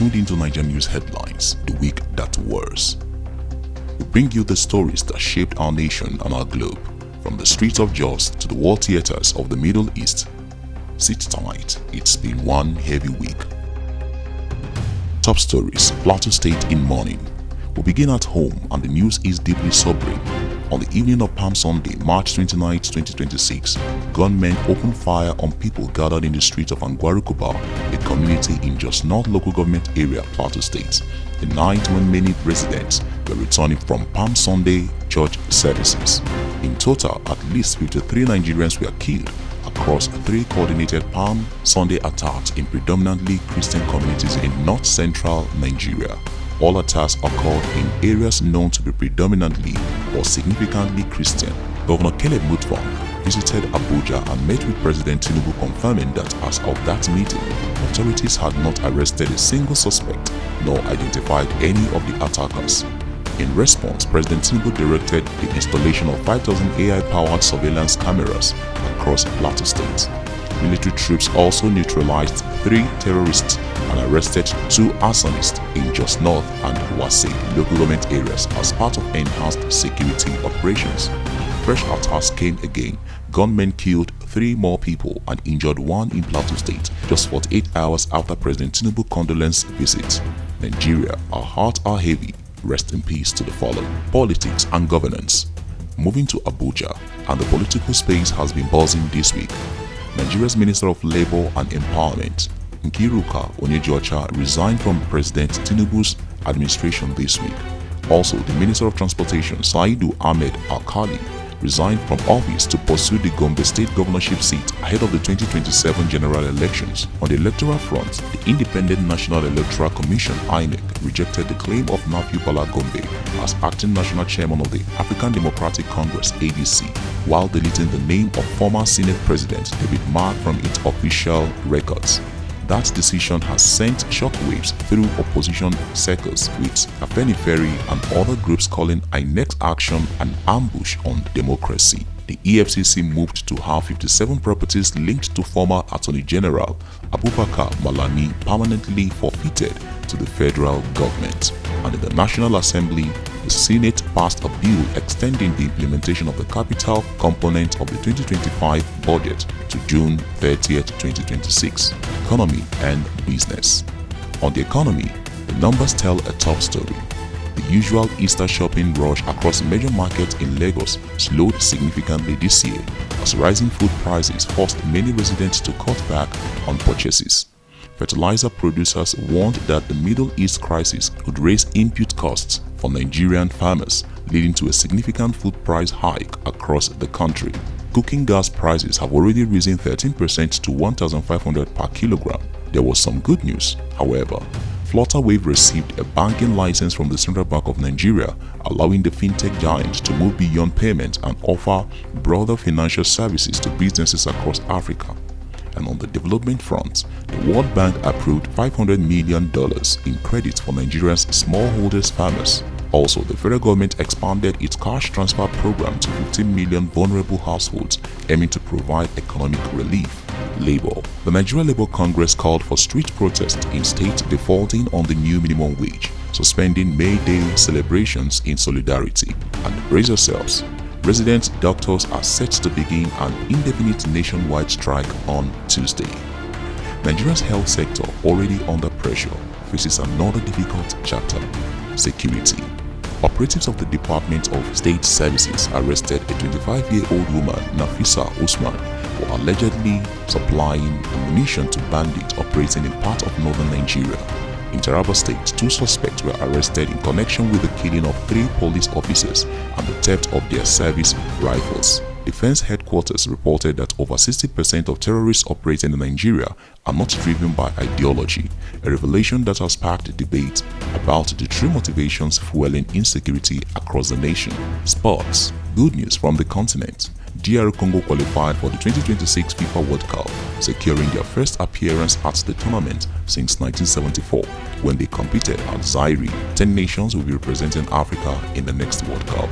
tuned into Naija News Headlines, the week that was. We bring you the stories that shaped our nation and our globe, from the streets of Jos to the war theaters of the Middle East. Sit tight, it's been one heavy week. Top stories: Plateau State in mourning. We begin at home and the news is deeply sobering. On the evening of Palm Sunday, March 29, 2026, gunmen opened fire on people gathered in the streets of Angwarukuba, a community in Jos North local government area, Plateau State, the night when many residents were returning from Palm Sunday church services. In total, at least 53 Nigerians were killed across 3 coordinated Palm Sunday attacks in predominantly Christian communities in north-central Nigeria. All attacks occurred in areas known to be predominantly or significantly Christian. Governor Caleb Mutfwang visited Abuja and met with President Tinubu, confirming that as of that meeting, authorities had not arrested a single suspect nor identified any of the attackers. In response, President Tinubu directed the installation of 5,000 AI-powered surveillance cameras across Plateau State. Military troops also neutralized 3 terrorists and arrested 2 arsonists in Jos North and Wase local government areas as part of enhanced security operations. Fresh attacks came again. Gunmen killed 3 more people and injured 1 in Plateau State just 48 hours after President Tinubu's condolence visit. Nigeria, our hearts are heavy. Rest in peace to the fallen. Politics and governance. Moving to Abuja, and the political space has been buzzing this week. Nigeria's Minister of Labour and Empowerment, Nkiruka Onyejuocha, resigned from President Tinubu's administration this week. Also, the Minister of Transportation, Saidu Ahmed Alkali, resigned from office to pursue the Gombe State governorship seat ahead of the 2027 general elections. On the electoral front, the Independent National Electoral Commission (INEC) rejected the claim of Nafiu Bala Gombe as acting national chairman of the African Democratic Congress (ADC), while deleting the name of former Senate President David Mark from its official records. That decision has sent shockwaves through opposition circles, with Afenifere and other groups calling INEC's action an ambush on democracy. The EFCC moved to have 57 properties linked to former Attorney General Abubakar Malami permanently forfeited to the federal government. And in the National Assembly, the Senate passed a bill extending the implementation of the capital component of the 2025 budget to June 30, 2026. Economy and business. On the economy, the numbers tell a tough story. The usual Easter shopping rush across major markets in Lagos slowed significantly this year as rising food prices forced many residents to cut back on purchases. Fertilizer producers warned that the Middle East crisis could raise input costs for Nigerian farmers, leading to a significant food price hike across the country. Cooking gas prices have already risen 13% to 1,500 per kilogram. There was some good news, however. Flutterwave received a banking license from the Central Bank of Nigeria, allowing the fintech giant to move beyond payment and offer broader financial services to businesses across Africa. And on the development front, the World Bank approved $500 million in credit for Nigeria's smallholders farmers. Also, the federal government expanded its cash transfer program to 15 million vulnerable households, aiming to provide economic relief. Labour. The Nigeria Labour Congress called for street protests in states defaulting on the new minimum wage, suspending May Day celebrations in solidarity. And brace yourselves. Resident doctors are set to begin an indefinite nationwide strike on Tuesday. Nigeria's health sector, already under pressure, faces another difficult chapter: security. Operatives of the Department of State Services arrested a 25-year-old woman, Nafisa Usman, for allegedly supplying ammunition to bandits operating in part of northern Nigeria. In Taraba State, 2 suspects were arrested in connection with the killing of 3 police officers and the theft of their service rifles. Defense headquarters reported that over 60% of terrorists operating in Nigeria are not driven by ideology, a revelation that has sparked debate about the true motivations fueling insecurity across the nation. Sports. Good news from the continent. DR Congo qualified for the 2026 FIFA World Cup, securing their first appearance at the tournament since 1974, when they competed at Zaire. 10 nations will be representing Africa in the next World Cup.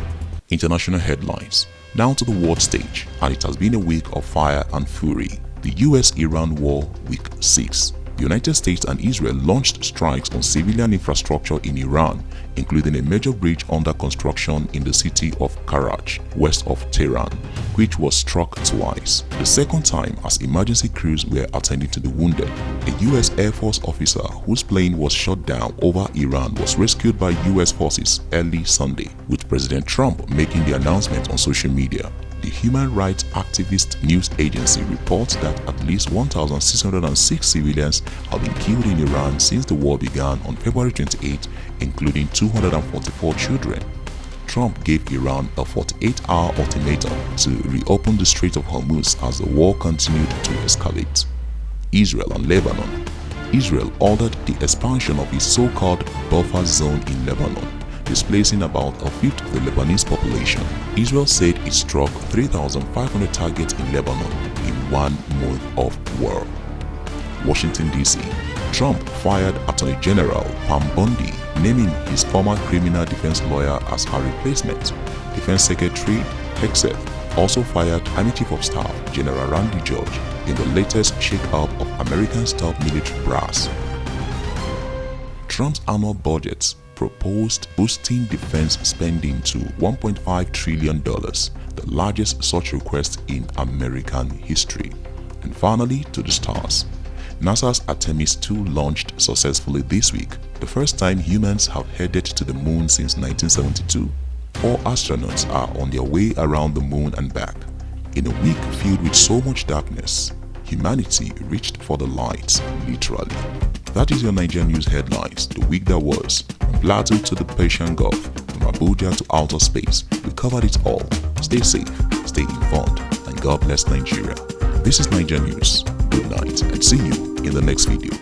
International headlines. Now to the world stage, and it has been a week of fire and fury. The U.S Iran war, week 6. The United States and Israel launched strikes on civilian infrastructure in Iran, including a major bridge under construction in the city of Karaj, west of Tehran, which was struck twice, the second time as emergency crews were attending to the wounded. A U.S. Air Force officer whose plane was shot down over Iran was rescued by U.S. forces early Sunday, with President Trump making the announcement on social media. The human rights activist news agency reports that at least 1,606 civilians have been killed in Iran since the war began on February 28, including 244 children. Trump gave Iran a 48-hour ultimatum to reopen the Strait of Hormuz as the war continued to escalate. Israel and Lebanon. Israel ordered the expansion of its so-called buffer zone in Lebanon, displacing about a fifth of the Lebanese population. Israel said it struck 3,500 targets in Lebanon in 1 month of war. Washington, D.C. Trump fired Attorney General Pam Bondi, naming his former criminal defense lawyer as her replacement. Defense Secretary Hegseth also fired Army Chief of Staff General Randy George in the latest shake-up of America's top military brass. Trump's annual budget proposed boosting defense spending to $1.5 trillion, the largest such request in American history. And finally, to the stars. NASA's Artemis II launched successfully this week, the first time humans have headed to the moon since 1972. 4 astronauts are on their way around the moon and back. In a week filled with so much darkness, humanity reached for the light, literally. That is your Naija News Headlines, the week that was. From Plateau to the Persian Gulf, from Abuja to outer space, we covered it all. Stay safe, stay informed, and God bless Nigeria. This is Naija News. Good night, and see you in the next video.